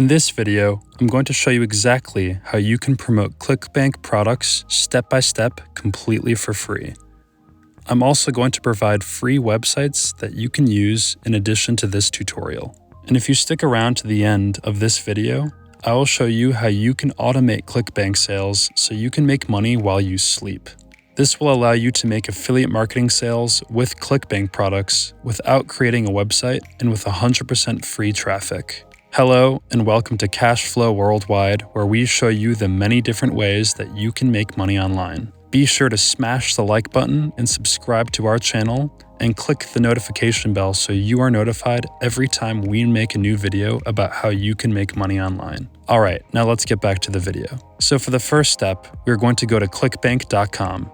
In this video, I'm going to show you exactly how you can promote Clickbank products step by step completely for free. I'm also going to provide free websites that you can use in addition to this tutorial. And if you stick around to the end of this video, I will show you how you can automate Clickbank sales so you can make money while you sleep. This will allow you to make affiliate marketing sales with Clickbank products without creating a website and with 100% free traffic. Hello and welcome to Cashflow Worldwide, where we show you the many different ways that you can make money online. Be sure to smash the like button and subscribe to our channel and click the notification bell so you are notified every time we make a new video about how you can make money online. Alright, now let's get back to the video. So for the first step, we're going to go to clickbank.com.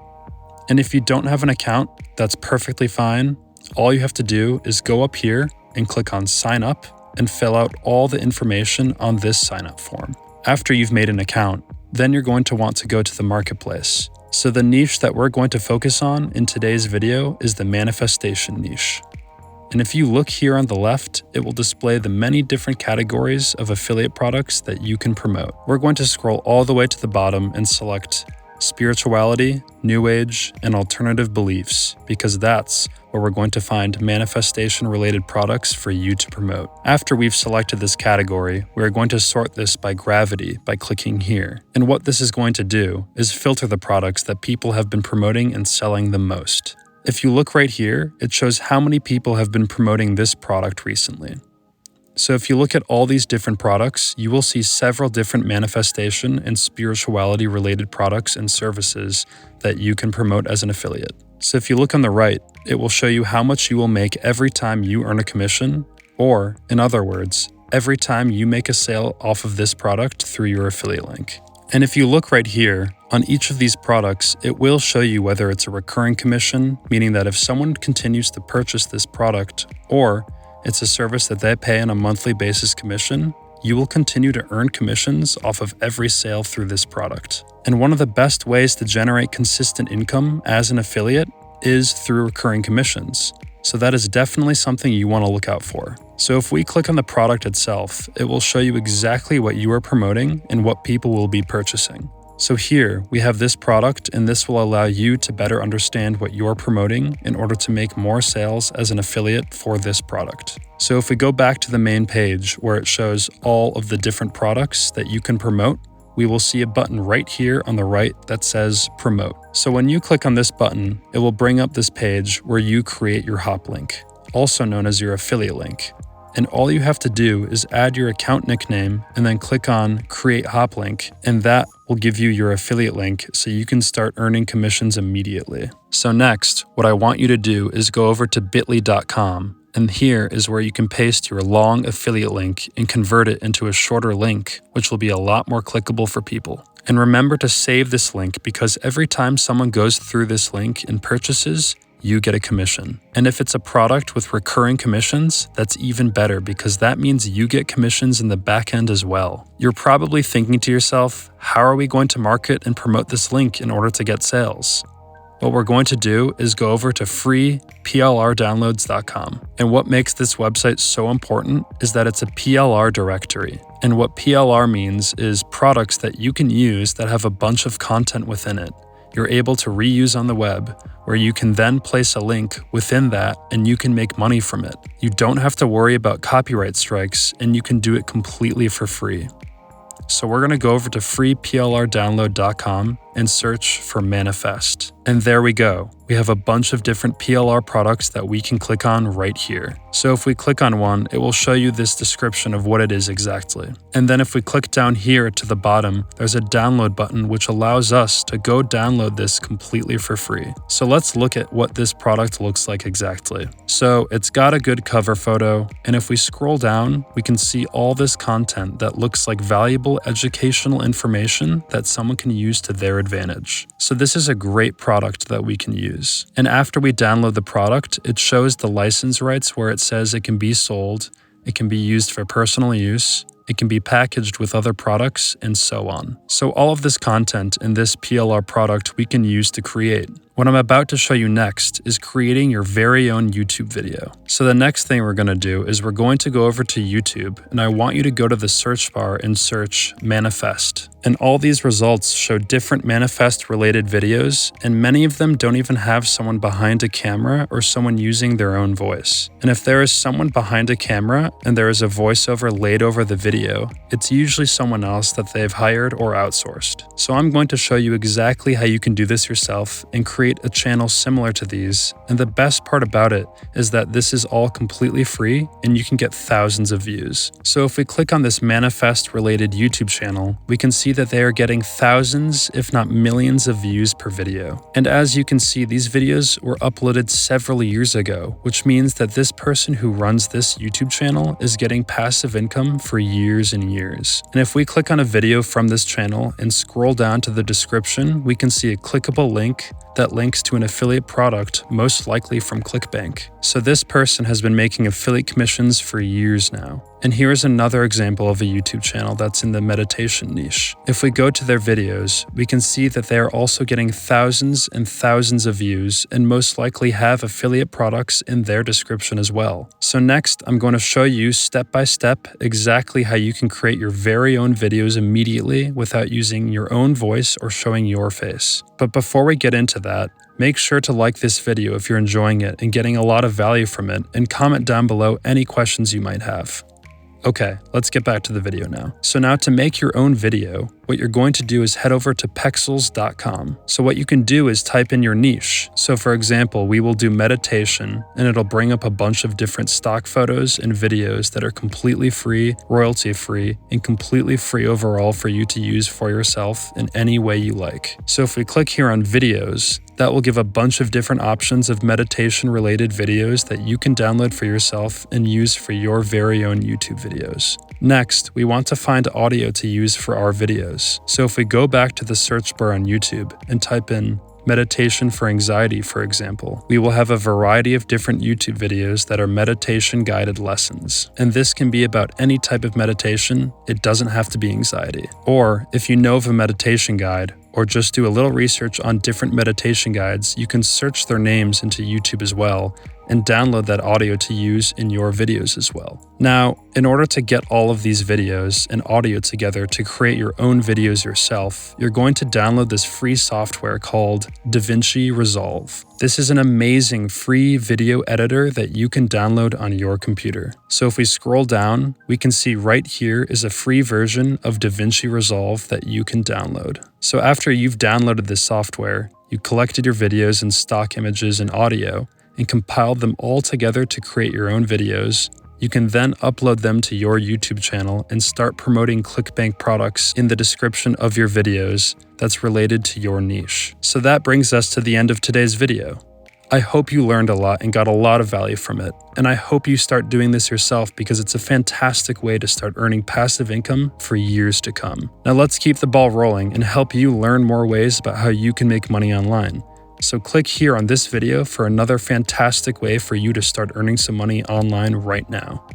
And if you don't have an account, that's perfectly fine. All you have to do is go up here and click on sign up and fill out all the information on this sign up form. After you've made an account, then you're going to want to go to the marketplace. So the niche that we're going to focus on in today's video is the manifestation niche. And if you look here on the left, it will display the many different categories of affiliate products that you can promote. We're going to scroll all the way to the bottom and select spirituality, new age, and alternative beliefs, because that's where we're going to find manifestation-related products for you to promote. After we've selected this category, we're going to sort this by gravity by clicking here. And what this is going to do is filter the products that people have been promoting and selling the most. If you look right here, it shows how many people have been promoting this product recently. So if you look at all these different products, you will see several different manifestation and spirituality related products and services that you can promote as an affiliate. So if you look on the right, it will show you how much you will make every time you earn a commission, or in other words, every time you make a sale off of this product through your affiliate link. And if you look right here, on each of these products, it will show you whether it's a recurring commission, meaning that if someone continues to purchase this product, or it's a service that they pay on a monthly basis commission, you will continue to earn commissions off of every sale through this product. And one of the best ways to generate consistent income as an affiliate is through recurring commissions. So that is definitely something you want to look out for. So if we click on the product itself, it will show you exactly what you are promoting and what people will be purchasing. So here we have this product, and this will allow you to better understand what you're promoting in order to make more sales as an affiliate for this product. So if we go back to the main page where it shows all of the different products that you can promote, we will see a button right here on the right that says promote. So when you click on this button, it will bring up this page where you create your hop link, also known as your affiliate link. And all you have to do is add your account nickname and then click on Create Hop Link, and that will give you your affiliate link so you can start earning commissions immediately. So next, what I want you to do is go over to bit.ly.com, and here is where you can paste your long affiliate link and convert it into a shorter link, which will be a lot more clickable for people. And remember to save this link, because every time someone goes through this link and purchases, you get a commission. And if it's a product with recurring commissions, that's even better, because that means you get commissions in the back end as well. You're probably thinking to yourself, how are we going to market and promote this link in order to get sales? What we're going to do is go over to freeplrdownloads.com. And what makes this website so important is that it's a PLR directory. And what PLR means is products that you can use that have a bunch of content within it. You're able to reuse on the web, where you can then place a link within that and you can make money from it. You don't have to worry about copyright strikes, and you can do it completely for free. So we're going to go over to freeplrdownload.com and search for Manifest. And there we go. We have a bunch of different PLR products that we can click on right here. So if we click on one, it will show you this description of what it is exactly. And then if we click down here to the bottom, there's a download button which allows us to go download this completely for free. So let's look at what this product looks like exactly. So it's got a good cover photo, and if we scroll down, we can see all this content that looks like valuable educational information that someone can use to their advantage. So this is a great product that we can use. And after we download the product, it shows the license rights where it says it can be sold, it can be used for personal use, it can be packaged with other products, and so on. So all of this content in this PLR product we can use to create. What I'm about to show you next is creating your very own YouTube video. So the next thing we're going to do is we're going to go over to YouTube, and I want you to go to the search bar and search manifest. And all these results show different manifest related videos, and many of them don't even have someone behind a camera or someone using their own voice. And if there is someone behind a camera and there is a voiceover laid over the video, it's usually someone else that they've hired or outsourced. So I'm going to show you exactly how you can do this yourself and create a channel similar to these. And the best part about it is that this is all completely free and you can get thousands of views. So if we click on this manifest related YouTube channel, we can see that they are getting thousands, if not millions of views per video. And as you can see, these videos were uploaded several years ago, which means that this person who runs this YouTube channel is getting passive income for years and years. And if we click on a video from this channel and scroll down to the description, we can see a clickable link that links to an affiliate product, most likely from Clickbank. So this person has been making affiliate commissions for years now. And here's another example of a YouTube channel that's in the meditation niche. If we go to their videos, we can see that they are also getting thousands and thousands of views and most likely have affiliate products in their description as well. So next, I'm going to show you step by step exactly how you can create your very own videos immediately without using your own voice or showing your face. But before we get into that, make sure to like this video if you're enjoying it and getting a lot of value from it, and comment down below any questions you might have. Okay, let's get back to the video now. So now to make your own video, what you're going to do is head over to pexels.com. So what you can do is type in your niche. So for example, we will do meditation, and it'll bring up a bunch of different stock photos and videos that are completely free, royalty free, and completely free overall for you to use for yourself in any way you like. So if we click here on videos, that will give a bunch of different options of meditation related videos that you can download for yourself and use for your very own YouTube videos. Next, we want to find audio to use for our videos. So if we go back to the search bar on YouTube and type in meditation for anxiety, for example, we will have a variety of different YouTube videos that are meditation guided lessons. And this can be about any type of meditation. It doesn't have to be anxiety. Or if you know of a meditation guide, or just do a little research on different meditation guides, you can search their names into YouTube as well and download that audio to use in your videos as well. Now, in order to get all of these videos and audio together to create your own videos yourself, you're going to download this free software called DaVinci Resolve. This is an amazing free video editor that you can download on your computer. So if we scroll down, we can see right here is a free version of DaVinci Resolve that you can download. So after you've downloaded this software, you collected your videos and stock images and audio, and compiled them all together to create your own videos, you can then upload them to your YouTube channel and start promoting Clickbank products in the description of your videos that's related to your niche. So that brings us to the end of today's video. I hope you learned a lot and got a lot of value from it, and I hope you start doing this yourself because it's a fantastic way to start earning passive income for years to come. Now let's keep the ball rolling and help you learn more ways about how you can make money online. So click here on this video for another fantastic way for you to start earning some money online right now.